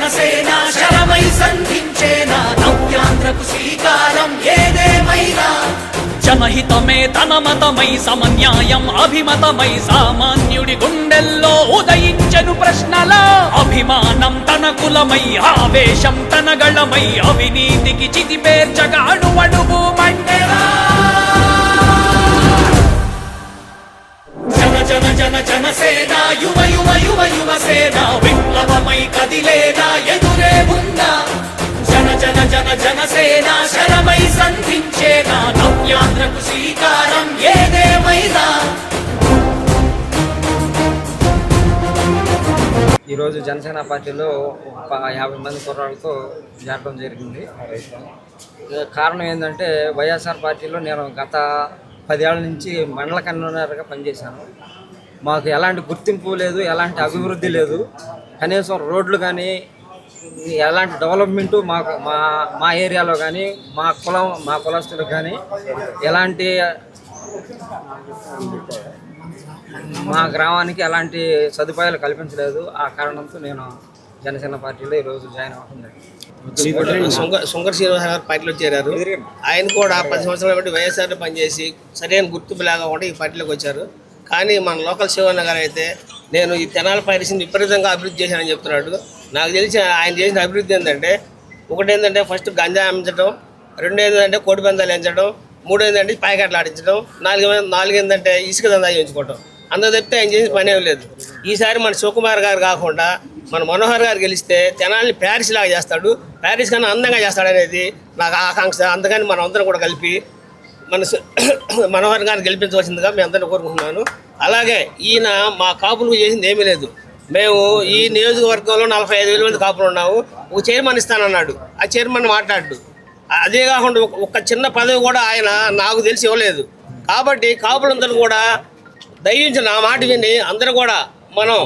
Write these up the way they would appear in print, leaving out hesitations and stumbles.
జనసేన శరమై సంధించేనా నవ్యాంధ్రకు శ్రీకారం ఏదేమైనా జనహితమే తన మతమై సమన్యాయం అభిమతమై సామాన్యుడి గుండెల్లో ఉదయించెను ప్రశ్నల అభిమానం తన కులమై ఆవేశం తన గళమై అవినీతికి చితిపేర్చగా అణువణువు మండెరా జన జన జన జనసేన యువ యువ యువ యువసేన విప్లవమై కదిలేనా ఎదురే ఉందా జన జన జన జనసేన శరమై సంధించేనా నవ్యాంధ్రకు శ్రీకారం ఏదేమైనా ఈరోజు జనసేన పార్టీలో 50 మంది కుర్రాళ్ళతో చేరడం జరిగింది. కారణం ఏంటంటే వైఎస్ఆర్ పార్టీలో నేను గత 10 ఏళ్ల నుంచి మండల కన్వీనర్గా పనిచేశాను. మాకు ఎలాంటి గుర్తింపు లేదు, ఎలాంటి అభివృద్ధి లేదు, కనీసం రోడ్లు కానీ ఎలాంటి డెవలప్మెంటు మాకు మా ఏరియాలో కానీ మా కులస్తులకు కానీ ఎలాంటి మా గ్రామానికి ఎలాంటి సదుపాయాలు కల్పించలేదు. ఆ కారణంతో నేను జనసేన పార్టీలో ఈరోజు జాయిన్ అవ్వడం జరిగింది. శంకర్ శ్రీనివాస్ గారు పార్టీలో చేరారు. ఆయన కూడా 10 సంవత్సరాల బట్టి వైఎస్ఆర్లో పనిచేసి సరైన గుర్తింపు లేకుండా ఈ పార్టీలోకి వచ్చారు. కానీ మన లోకల్ శివన్న గారు అయితే నేను ఈ తెనాలి పైరసీని విపరీతంగా అభివృద్ధి చేశానని చెప్తున్నాడు. నాకు తెలిసి ఆయన చేసిన అభివృద్ధి ఏంటంటే, ఒకటి ఏంటంటే ఫస్ట్ గంజా అమ్మించడం, 2 ఏంటంటే కోడి పందాలు ఎంచడం, 3 ఏంటంటే పాయకట్లు ఆడించడం, 4 ఏంటంటే ఇసుక దందా చేయించుకోవడం. అందరూ చెప్తే ఆయన చేసిన పని ఏం లేదు. ఈసారి మన శివకుమార్ గారు కాకుండా మన మనోహర్ గారు గెలిస్తే తెనాలిని ప్యారిస్ లాగా చేస్తాడు, ప్యారిస్ కన్నా అందంగా చేస్తాడనేది నాకు ఆకాంక్ష. అందుకని మనం అందరం కూడా కలిపి మన మనోహర్ గారిని గెలిపించవలసిందిగా మేము అందరినీ కోరుకుంటున్నాను. అలాగే ఈయన మా కాపులకు చేసింది ఏమీ లేదు. మేము ఈ నియోజకవర్గంలో 45,000 మంది కాపులు ఉన్నాము. ఒక చైర్మన్ ఇస్తానన్నాడు, ఆ చైర్మన్ మాట్లాడు. అదే కాకుండా ఒక చిన్న పదవి కూడా ఆయన నాకు తెలిసి ఇవ్వలేదు. కాబట్టి కాపులందరూ కూడా దయించి నా మాట విని అందరూ కూడా మనం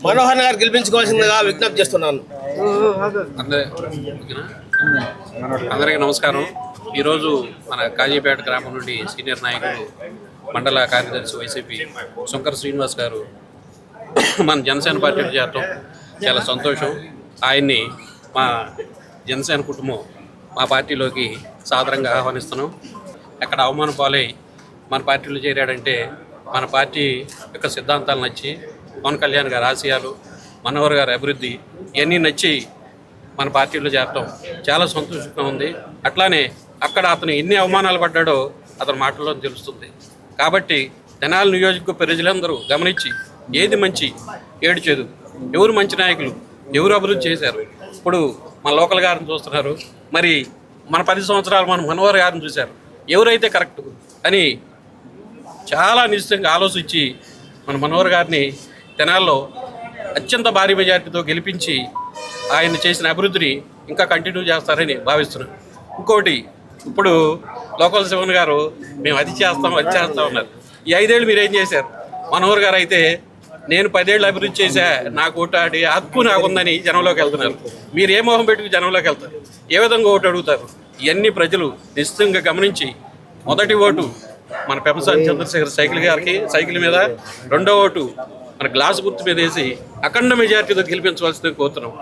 మనోహర్ గారు గెలిపించుకోవాల్సిందిగా విజ్ఞప్తి చేస్తున్నాను. అందరికీ నమస్కారం. ఈరోజు మన కాజీపేట గ్రామం నుండి సీనియర్ నాయకుడు మండల కార్యదర్శి వైసీపీ శంకర్ శ్రీనివాస్ గారు మన జనసేన పార్టీలో చేరటం చాలా సంతోషం. ఆయన్ని మా జనసేన కుటుంబం మా పార్టీలోకి సాదరంగా ఆహ్వానిస్తున్నాం. ఎక్కడ అవమాన పాలై మన పార్టీలో చేరాడంటే మన పార్టీ యొక్క సిద్ధాంతాలు నచ్చి, పవన్ కళ్యాణ్ గారి ఆశయాలు, మనోహర్ గారి అభివృద్ధి ఇవన్నీ నచ్చి మన పార్టీలో చేరటం చాలా సంతోషంగా ఉంది. అట్లానే అక్కడ అతను ఎన్ని అవమానాలు పడ్డాడో అతని మాటల్లో తెలుస్తుంది. కాబట్టి తెనాలి నియోజక ప్రజలందరూ గమనించి ఏది మంచి ఏడు చెడు, ఎవరు మంచి నాయకులు, ఎవరు అభివృద్ధి చేశారు. ఇప్పుడు మన లోకల్ గారిని చూస్తున్నారు, మరి మన 10 సంవత్సరాలు మన మనోహర్ గారిని చూశారు, ఎవరైతే కరెక్ట్ అని చాలా నిశ్చితంగా ఆలోచించి మన మనోహర్ గారిని తెనాల్లో అత్యంత భారీ మెజార్టీతో గెలిపించి ఆయన చేసిన అభివృద్ధిని ఇంకా కంటిన్యూ చేస్తారని భావిస్తున్నాను. ఇంకోటి, ఇప్పుడు లోకల్ శివన్ గారు మేము అది చేస్తాం ఉన్నారు. ఈ 5 ఏళ్ళు మీరు ఏం చేశారు? మనోహర్ గారు అయితే నేను 10 ఏళ్ళు అభివృద్ధి చేశా, నాకు ఓటాడి హక్కు నాకుందని జనంలోకి వెళ్తున్నారు. మీరు ఏ మొహం పెట్టుకు జనంలోకి వెళ్తారు? ఏ విధంగా ఓటు అడుగుతారు? ఇవన్నీ ప్రజలు నిశ్చితంగా గమనించి మొదటి ఓటు మన పెంసాని చంద్రశేఖర్ సైకిల్ మీద, రెండో ఓటు మన గ్లాసు గుర్తు మీద వేసి అఖండ మెజార్టీతో గెలిపించవలసిందని కోరుతున్నాం.